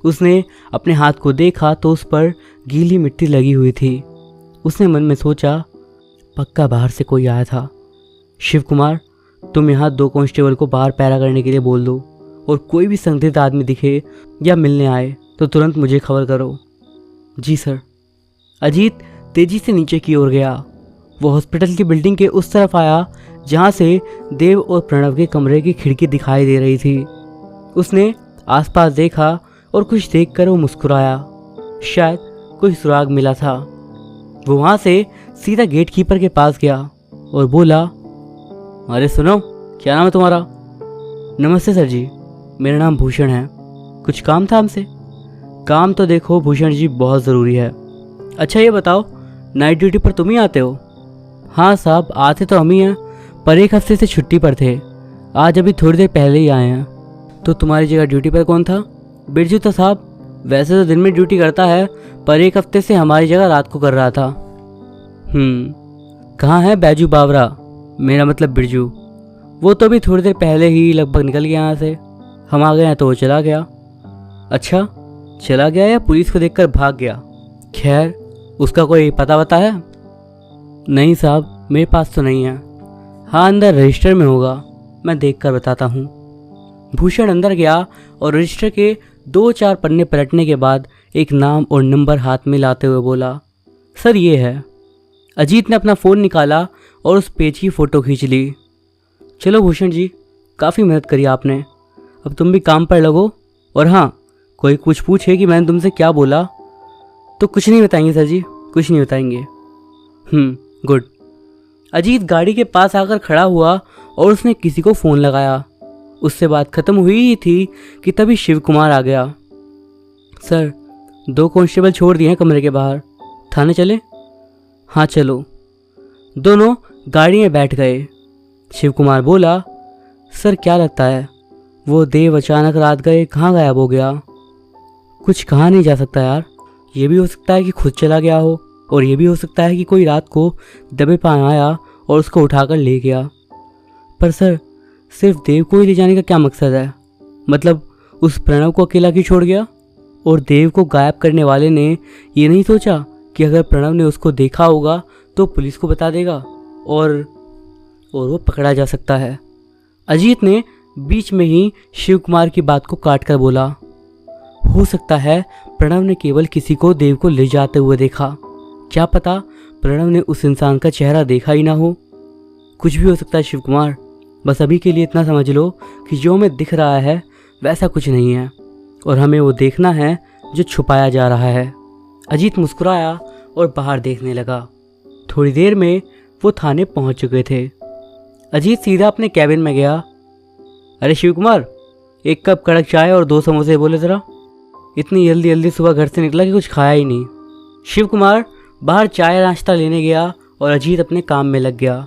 उसने अपने हाथ को देखा तो उस पर गीली मिट्टी लगी हुई थी। उसने मन में सोचा, पक्का बाहर से कोई आया था। शिव कुमार, तुम यहाँ 2 कांस्टेबल को बाहर पैरा करने के लिए बोल दो और कोई भी संदिग्ध आदमी दिखे या मिलने आए तो तुरंत मुझे खबर करो। जी सर। अजीत तेजी से नीचे की ओर गया। वो हॉस्पिटल की बिल्डिंग के उस तरफ आया जहाँ से देव और प्रणव के कमरे की खिड़की दिखाई दे रही थी। उसने आसपास देखा और कुछ देखकर वो मुस्कुराया। शायद कोई सुराग मिला था। वो वहाँ से सीधा गेट कीपर के पास गया और बोला, अरे सुनो, क्या नाम है तुम्हारा? नमस्ते सर जी, मेरा नाम भूषण है। कुछ काम था हमसे? काम तो देखो भूषण जी बहुत ज़रूरी है। अच्छा ये बताओ, नाइट ड्यूटी पर तुम ही आते हो? हाँ साहब, आते तो हम ही हैं, पर 1 हफ्ते से छुट्टी पर थे। आज अभी थोड़ी देर पहले ही आए हैं। तो तुम्हारी जगह ड्यूटी पर कौन था? बिरजू था साहब। वैसे तो दिन में ड्यूटी करता है, पर 1 हफ्ते से हमारी जगह रात को कर रहा था। कहाँ है बैजू बावरा? मेरा मतलब बिरजू। वो तो अभी थोड़ी देर पहले ही लगभग निकल गया यहाँ से। हम आ गए हैं तो वो चला गया। अच्छा, चला गया या पुलिस को देखकर भाग गया? खैर, उसका कोई पता वता है? नहीं साहब, मेरे पास तो नहीं है। हाँ, अंदर रजिस्टर में होगा, मैं देख कर बताता हूँ। भूषण अंदर गया और रजिस्टर के 2-4 पन्ने पलटने के बाद एक नाम और नंबर हाथ में लाते हुए बोला, सर ये है। अजीत ने अपना फ़ोन निकाला और उस पेज की फ़ोटो खींच ली। चलो भूषण जी, काफ़ी मेहनत करी आपने, अब तुम भी काम पर लगो। और हाँ, कोई कुछ पूछे कि मैंने तुमसे क्या बोला तो कुछ नहीं बताएंगे सर जी, कुछ नहीं बताएंगे। गुड। अजीत गाड़ी के पास आकर खड़ा हुआ और उसने किसी को फ़ोन लगाया। उससे बात खत्म हुई ही थी कि तभी शिव कुमार आ गया। सर, 2 कांस्टेबल छोड़ दिए हैं कमरे के बाहर, थाने चले? हाँ चलो। दोनों गाड़ी में बैठ गए। शिव कुमार बोला, सर क्या लगता है वो देव अचानक रात गए कहाँ गायब हो गया? कुछ कहा नहीं जा सकता यार। ये भी हो सकता है कि खुद चला गया हो, और ये भी हो सकता है कि कोई रात को दबे पान आया और उसको उठाकर ले गया। पर सर, सिर्फ देव को ही ले जाने का क्या मकसद है? मतलब उस प्रणव को अकेला क्यों छोड़ गया? और देव को गायब करने वाले ने ये नहीं सोचा कि अगर प्रणव ने उसको देखा होगा तो पुलिस को बता देगा और वो पकड़ा जा सकता है। अजीत ने बीच में ही शिव कुमार की बात को काट कर बोला, हो सकता है प्रणव ने केवल किसी को देव को ले जाते हुए देखा। क्या पता प्रणव ने उस इंसान का चेहरा देखा ही ना हो। कुछ भी हो सकता है शिव कुमार, बस अभी के लिए इतना समझ लो कि जो हमें दिख रहा है वैसा कुछ नहीं है, और हमें वो देखना है जो छुपाया जा रहा है। अजीत मुस्कुराया और बाहर देखने लगा। थोड़ी देर में वो थाने पहुंच चुके थे। अजीत सीधा अपने कैबिन में गया। अरे शिव कुमार, 1 कप कड़क चाय और 2 समोसे बोले ज़रा। इतनी जल्दी जल्दी सुबह घर से निकला कि कुछ खाया ही नहीं। शिव कुमार बाहर चाय नाश्ता लेने गया और अजीत अपने काम में लग गया।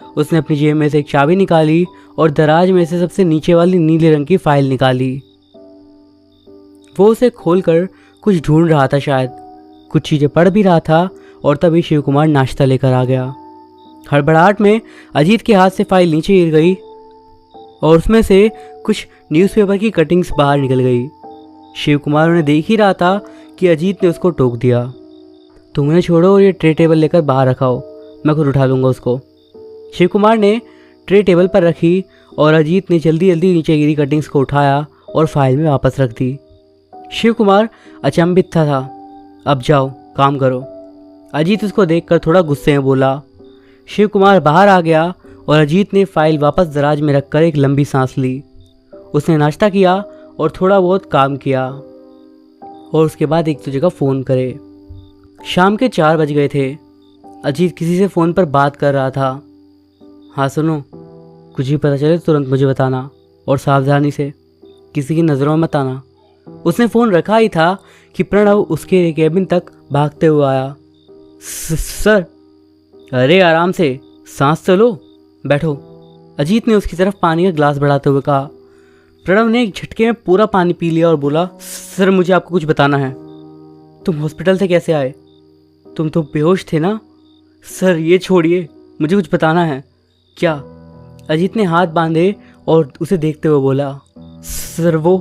उसने अपनी जेब में से एक चाबी निकाली और दराज में से सबसे नीचे वाली नीले रंग की फाइल निकाली। वो उसे खोलकर कुछ ढूंढ रहा था, शायद कुछ चीज़ें पढ़ भी रहा था, और तभी शिव कुमार नाश्ता लेकर आ गया। हड़बड़ाहट में अजीत के हाथ से फाइल नीचे गिर गई और उसमें से कुछ न्यूज़पेपर की कटिंग्स बाहर निकल गई। शिव कुमार उन्हें देख ही रहा था कि अजीत ने उसको टोक दिया। तुम उन्हें छोड़ो और ये ट्रे टेबल लेकर बाहर रखाओ, मैं खुद उठा लूँगा उसको। शिव कुमार ने ट्रे टेबल पर रखी और अजीत ने जल्दी जल्दी नीचे गिरी कटिंग्स को उठाया और फाइल में वापस रख दी। शिव कुमार अचंभित था। अब जाओ काम करो। अजीत उसको देखकर थोड़ा गुस्से में बोला। शिव कुमार बाहर आ गया और अजीत ने फाइल वापस दराज में रखकर एक लंबी सांस ली। उसने नाश्ता किया और थोड़ा बहुत काम किया और उसके बाद एक दूसरे का फ़ोन करे। शाम के 4 बज गए थे। अजीत किसी से फ़ोन पर बात कर रहा था। हाँ सुनो, कुछ भी पता चले तुरंत मुझे बताना और सावधानी से, किसी की नज़रों में मत आना। उसने फ़ोन रखा ही था कि प्रणव उसके कैबिन तक भागते हुए आया। सर। अरे आराम से, सांस तो लो, बैठो। अजीत ने उसकी तरफ पानी का गिलास बढ़ाते हुए कहा। प्रणव ने एक झटके में पूरा पानी पी लिया और बोला, सर मुझे आपको कुछ बताना है। तुम हॉस्पिटल से कैसे आए? तुम तो बेहोश थे ना? सर ये छोड़िए, मुझे कुछ बताना है। क्या? अजीत ने हाथ बांधे और उसे देखते हुए बोला, सर वो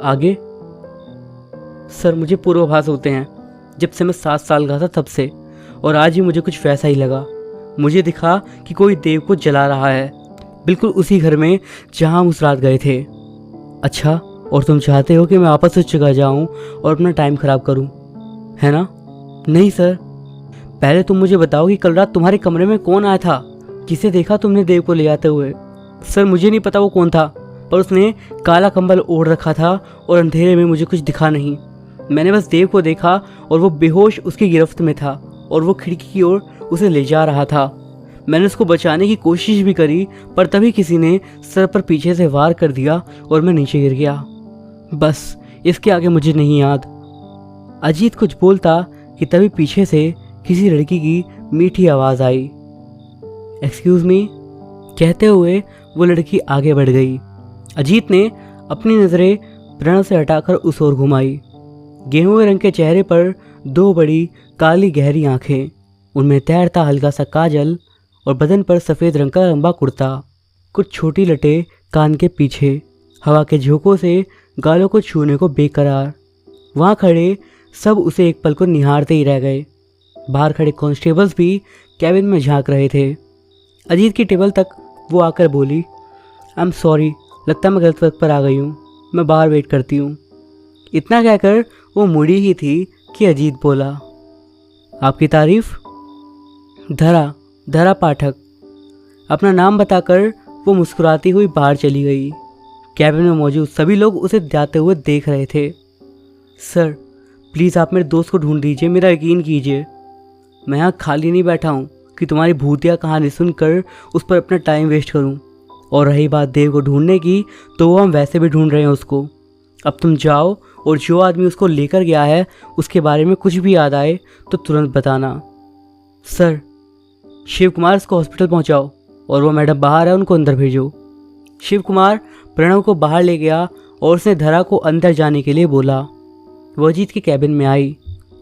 आगे। सर मुझे पूर्वाभास होते हैं, जब से मैं 7 साल का था तब से, और आज भी मुझे कुछ वैसा ही लगा। मुझे दिखा कि कोई देव को जला रहा है, बिल्कुल उसी घर में जहां हम उस रात गए थे। अच्छा, और तुम चाहते हो कि मैं वापस उस जगह जाऊं और अपना टाइम खराब करूं, है ना? नहीं सर, पहले तुम मुझे बताओ कि कल रात तुम्हारे कमरे में कौन आया था? किसे देखा तुमने देव को ले जाते हुए? सर मुझे नहीं पता वो कौन था, पर उसने काला कंबल ओढ़ रखा था और अंधेरे में मुझे कुछ दिखा नहीं। मैंने बस देव को देखा और वो बेहोश उसकी गिरफ्त में था और वो खिड़की की ओर उसे ले जा रहा था। मैंने उसको बचाने की कोशिश भी करी, पर तभी किसी ने सर पर पीछे से वार कर दिया और मैं नीचे गिर गया। बस इसके आगे मुझे नहीं याद। अजीत कुछ बोलता कि तभी पीछे से किसी लड़की की मीठी आवाज़ आई। एक्सक्यूज़ मी कहते हुए वो लड़की आगे बढ़ गई। अजीत ने अपनी नज़रें प्रणव से हटाकर उस ओर घुमाई। गेहूं रंग के चेहरे पर 2 बड़ी काली गहरी आंखें, उनमें तैरता हल्का सा काजल और बदन पर सफ़ेद रंग का लंबा कुर्ता, कुछ छोटी लटें कान के पीछे, हवा के झोंकों से गालों को छूने को बेकरार। वहाँ खड़े सब उसे एक पल को निहारते ही रह गए। बाहर खड़े कांस्टेबल्स भी कैबिन में झांक रहे थे। अजीत की टेबल तक वो आकर बोली, आई एम सॉरी, लगता मैं गलत वक्त पर आ गई हूँ, मैं बाहर वेट करती हूँ। इतना कहकर वो मुड़ी ही थी कि अजीत बोला, आपकी तारीफ? धरा पाठक। अपना नाम बताकर वो मुस्कुराती हुई बाहर चली गई। कैबिन में मौजूद सभी लोग उसे जाते हुए देख रहे थे। सर प्लीज़ आप मेरे दोस्त को ढूंढ दीजिए, मेरा यकीन कीजिए। मैं यहाँ खाली नहीं बैठा हूँ कि तुम्हारी भूतिया कहानी सुनकर उस पर अपना टाइम वेस्ट करूँ। और रही बात देव को ढूंढने की, तो वो हम वैसे भी ढूंढ रहे हैं उसको। अब तुम जाओ और जो आदमी उसको लेकर गया है उसके बारे में कुछ भी याद आए तो तुरंत बताना। सर, शिव कुमार उसको हॉस्पिटल पहुंचाओ और वो मैडम बाहर है, उनको अंदर भेजो। शिव कुमार प्रणव को बाहर ले गया और उसने धरा को अंदर जाने के लिए बोला। वो अजीत के कैबिन में आई।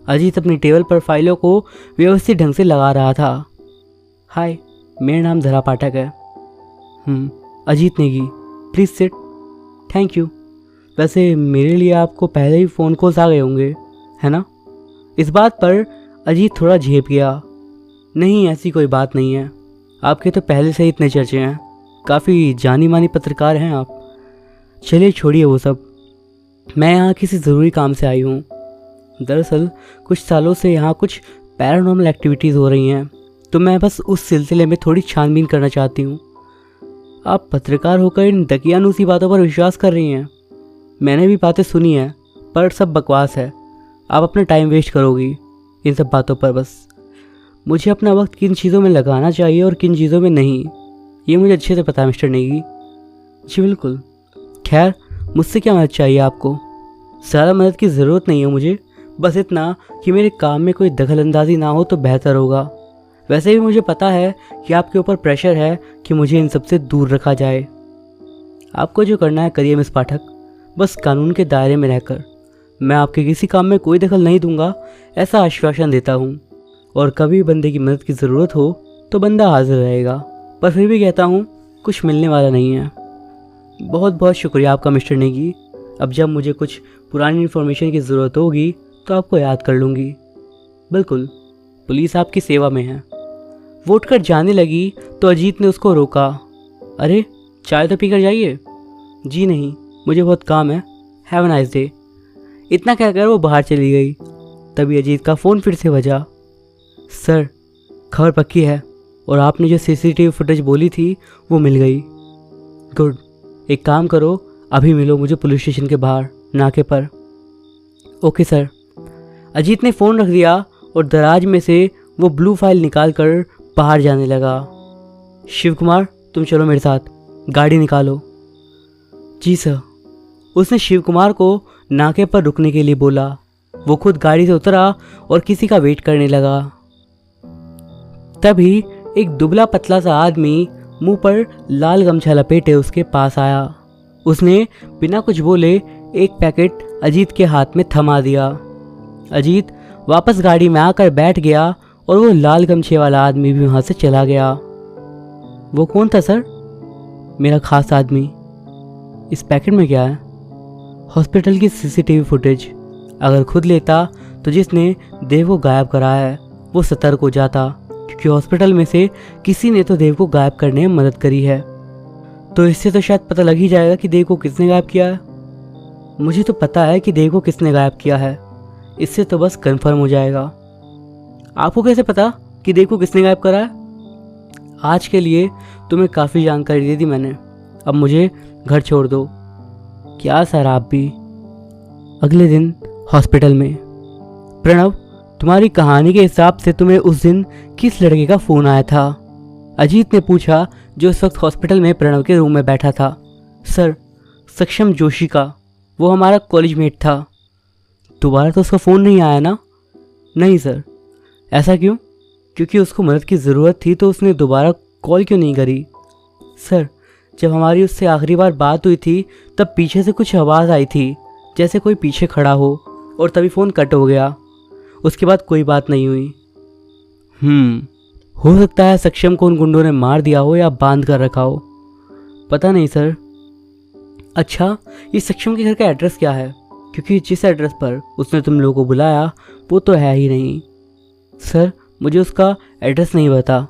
अजीत अपनी टेबल पर फाइलों को व्यवस्थित ढंग से लगा रहा था। हाय, मेरा नाम धरा पाठक है। Ajit Negi, please sit. Thank you. वैसे मेरे लिए आपको पहले ही फ़ोन कॉल्स आ गए होंगे, है ना? इस बात पर अजीत थोड़ा झेप गया। नहीं, ऐसी कोई बात नहीं है। आपके तो पहले से ही इतने चर्चे हैं, काफ़ी जानी मानी पत्रकार हैं आप। चलिए छोड़िए वो सब, मैं यहाँ किसी ज़रूरी काम से आई हूँ। दरअसल कुछ सालों से यहाँ कुछ पैरानॉर्मल एक्टिविटीज़ हो रही हैं, तो मैं बस उस सिलसिले में थोड़ी छानबीन करना चाहती हूँ। आप पत्रकार होकर इन दकियानूसी बातों पर विश्वास कर रही हैं। मैंने भी बातें सुनी हैं, पर सब बकवास है। आप अपना टाइम वेस्ट करोगी इन सब बातों पर। बस मुझे अपना वक्त किन चीज़ों में लगाना चाहिए और किन चीज़ों में नहीं, ये मुझे अच्छे से पता है मिस्टर नेगी। जी बिल्कुल। खैर, मुझसे क्या मदद चाहिए आपको? ज़्यादा मदद की ज़रूरत नहीं है मुझे, बस इतना कि मेरे काम में कोई दखलंदाजी ना हो तो बेहतर होगा। वैसे भी मुझे पता है कि आपके ऊपर प्रेशर है कि मुझे इन सब से दूर रखा जाए। आपको जो करना है करिए मिस पाठक, बस कानून के दायरे में रहकर। मैं आपके किसी काम में कोई दखल नहीं दूंगा, ऐसा आश्वासन देता हूँ। और कभी बंदे की मदद की ज़रूरत हो तो बंदा हाजिर रहेगा, पर फिर भी कहता हूँ कुछ मिलने वाला नहीं है। बहुत बहुत शुक्रिया आपका मिस्टर नेगी। अब जब मुझे कुछ पुरानी इन्फॉर्मेशन की ज़रूरत होगी तो आपको याद कर लूँगी। बिल्कुल, पुलिस आपकी सेवा में है। वो उठकर जाने लगी तो अजीत ने उसको रोका। अरे, चाय तो पीकर जाइए। जी नहीं, मुझे बहुत काम है। Have a nice day. इतना कहकर वो बाहर चली गई। तभी अजीत का फ़ोन फिर से बजा। सर, खबर पक्की है और आपने जो सीसीटीवी फुटेज बोली थी वो मिल गई। गुड। एक काम करो, अभी मिलो मुझे पुलिस स्टेशन के बाहर नाके पर। Okay sir. अजीत ने फ़ोन रख दिया और दराज में से वो ब्लू फाइल निकाल कर बाहर जाने लगा। शिव कुमार, तुम चलो मेरे साथ, गाड़ी निकालो। जी सर। उसने शिव कुमार को नाके पर रुकने के लिए बोला। वो खुद गाड़ी से उतरा और किसी का वेट करने लगा। तभी एक दुबला पतला सा आदमी मुंह पर लाल गमछा लपेटे उसके पास आया। उसने बिना कुछ बोले एक पैकेट अजीत के हाथ में थमा दिया। अजीत वापस गाड़ी में आकर बैठ गया और वो लाल गमछे वाला आदमी भी वहाँ से चला गया। वो कौन था सर? मेरा खास आदमी। इस पैकेट में क्या है? हॉस्पिटल की सीसीटीवी फुटेज। अगर खुद लेता तो जिसने देव को गायब करा है वो सतर्क हो जाता, क्योंकि हॉस्पिटल में से किसी ने तो देव को गायब करने में मदद करी है। तो इससे तो शायद पता लग ही जाएगा कि देव को किसने गायब किया है। मुझे तो पता है कि देव को किसने गायब किया है, इससे तो बस कंफर्म हो जाएगा। आपको कैसे पता कि देव को किसने गायब करा है? आज के लिए तुम्हें काफ़ी जानकारी दे दी मैंने, अब मुझे घर छोड़ दो। क्या सर, आप भी? अगले दिन हॉस्पिटल में। प्रणव, तुम्हारी कहानी के हिसाब से तुम्हें उस दिन किस लड़के का फ़ोन आया था? अजीत ने पूछा, जो इस वक्त हॉस्पिटल में प्रणव के रूम में बैठा था। सर, सक्षम जोशी का। वो हमारा कॉलेज मेट था। दोबारा तो उसका फ़ोन नहीं आया ना? नहीं सर। ऐसा क्यों? क्योंकि उसको मदद की ज़रूरत थी तो उसने दोबारा कॉल क्यों नहीं करी? सर, जब हमारी उससे आखिरी बार बात हुई थी तब पीछे से कुछ आवाज़ आई थी, जैसे कोई पीछे खड़ा हो, और तभी फ़ोन कट हो गया। उसके बाद कोई बात नहीं हुई। हो सकता है सक्षम को उन गुंडों ने मार दिया हो या बांध कर रखा हो। पता नहीं सर। अच्छा, ये सक्षम के घर का एड्रेस क्या है? क्योंकि जिस एड्रेस पर उसने तुम लोगों को बुलाया वो तो है ही नहीं। सर, मुझे उसका एड्रेस नहीं पता।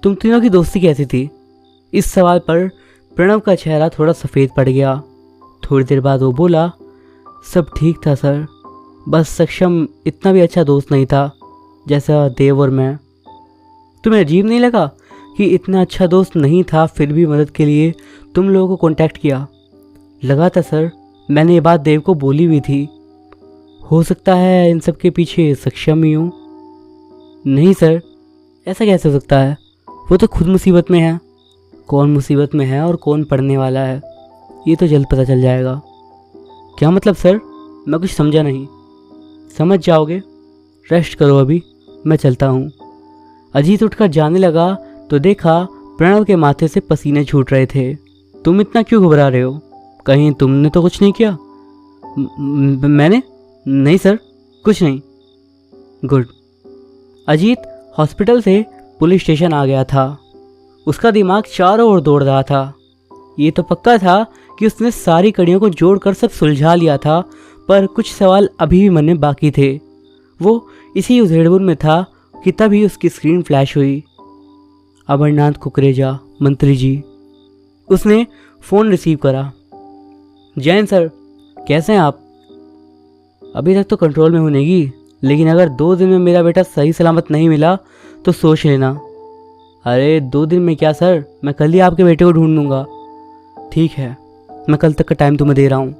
तुम तीनों की दोस्ती कैसी थी? इस सवाल पर प्रणव का चेहरा थोड़ा सफ़ेद पड़ गया। थोड़ी देर बाद वो बोला, सब ठीक था सर, बस सक्षम इतना भी अच्छा दोस्त नहीं था जैसा देव और मैं। तुम्हें अजीब नहीं लगा कि इतना अच्छा दोस्त नहीं था फिर भी मदद के लिए तुम लोगों को कांटेक्ट किया? लगा था सर, मैंने ये बात देव को बोली भी थी। हो सकता है इन सब के पीछे सक्षम ही हूँ। नहीं सर, ऐसा कैसे हो सकता है? वो तो खुद मुसीबत में है। कौन मुसीबत में है और कौन पढ़ने वाला है ये तो जल्द पता चल जाएगा। क्या मतलब सर? मैं कुछ समझा नहीं। समझ जाओगे, रेस्ट करो अभी, मैं चलता हूँ। अजीत उठकर जाने लगा तो देखा प्रणव के माथे से पसीने छूट रहे थे। तुम इतना क्यों घबरा रहे हो? कहीं तुमने तो कुछ नहीं किया? मैंने? नहीं सर, कुछ नहीं। गुड। अजीत हॉस्पिटल से पुलिस स्टेशन आ गया था। उसका दिमाग चारों ओर दौड़ रहा था। ये तो पक्का था कि उसने सारी कड़ियों को जोड़कर सब सुलझा लिया था, पर कुछ सवाल अभी भी मन में बाकी थे। वो इसी उधेड़बुन में था कि तभी उसकी स्क्रीन फ्लैश हुई। अमरनाथ कुकरेजा, मंत्री जी। उसने फ़ोन रिसीव करा। जैन सर, कैसे हैं आप? अभी तक तो कंट्रोल में होनेगी, लेकिन अगर 2 दिन में मेरा बेटा सही सलामत नहीं मिला तो सोच लेना। अरे 2 दिन में क्या सर, मैं कल ही आपके बेटे को ढूंढ लूँगा। ठीक है, मैं कल तक का टाइम तुम्हें दे रहा हूँ,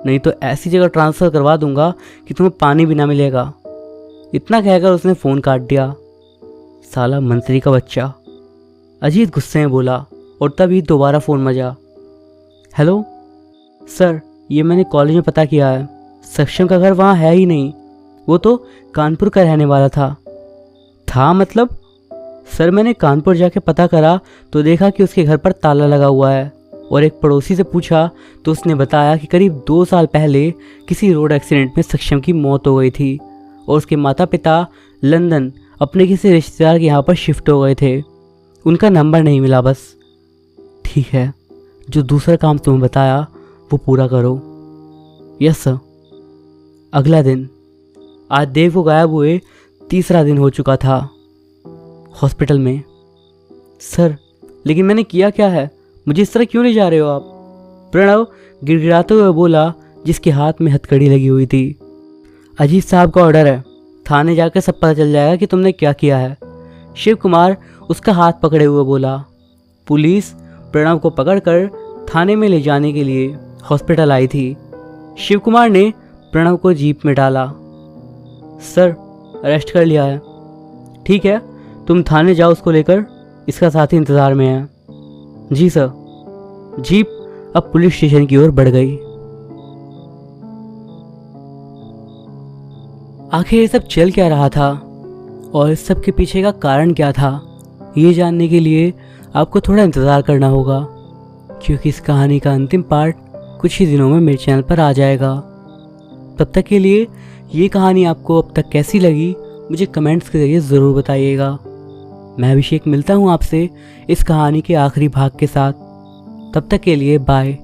नहीं तो ऐसी जगह ट्रांसफ़र करवा दूंगा कि तुम्हें पानी भी ना मिलेगा। इतना कहकर उसने फ़ोन काट दिया। साला मंत्री का बच्चा, अजीत गुस्से में बोला और तभी दोबारा फ़ोन बजा। हेलो सर, ये मैंने कॉलेज में पता किया है, सक्षम का घर वहाँ है ही नहीं। वो तो कानपुर का रहने वाला था मतलब? सर मैंने कानपुर जाके पता करा तो देखा कि उसके घर पर ताला लगा हुआ है, और एक पड़ोसी से पूछा तो उसने बताया कि करीब 2 साल पहले किसी रोड एक्सीडेंट में सक्षम की मौत हो गई थी और उसके माता पिता लंदन अपने किसी रिश्तेदार के यहाँ पर शिफ्ट हो गए थे। उनका नंबर नहीं मिला बस। ठीक है, जो दूसरा काम तुम्हें बताया वो पूरा करो। Yes sir. अगला दिन, आज देव को गायब हुए 3रा दिन हो चुका था हॉस्पिटल में। सर लेकिन मैंने किया क्या है, मुझे इस तरह क्यों ले जा रहे हो आप? प्रणव गिड़गिड़ाते हुए बोला, जिसके हाथ में हथकड़ी लगी हुई थी। अजीत साहब का ऑर्डर है, थाने जाकर सब पता चल जाएगा कि तुमने क्या किया है। शिव कुमार उसका हाथ पकड़े हुए बोला। पुलिस प्रणव को पकड़कर थाने में ले जाने के लिए हॉस्पिटल आई थी। शिव कुमार ने प्रणव को जीप में डाला। सर अरेस्ट कर लिया है। ठीक है, तुम थाने जाओ उसको लेकर, इसका साथी इंतज़ार में है। जी सर। जीप अब पुलिस स्टेशन की ओर बढ़ गई। आखिर ये सब चल क्या रहा था और इस सब के पीछे का कारण क्या था, ये जानने के लिए आपको थोड़ा इंतज़ार करना होगा, क्योंकि इस कहानी का अंतिम पार्ट कुछ ही दिनों में मेरे चैनल पर आ जाएगा। तब तक के लिए ये कहानी आपको अब तक कैसी लगी मुझे कमेंट्स के ज़रिए ज़रूर बताइएगा। मैं अभिषेक मिलता हूँ आपसे इस कहानी के आखिरी भाग के साथ। तब तक के लिए बाय।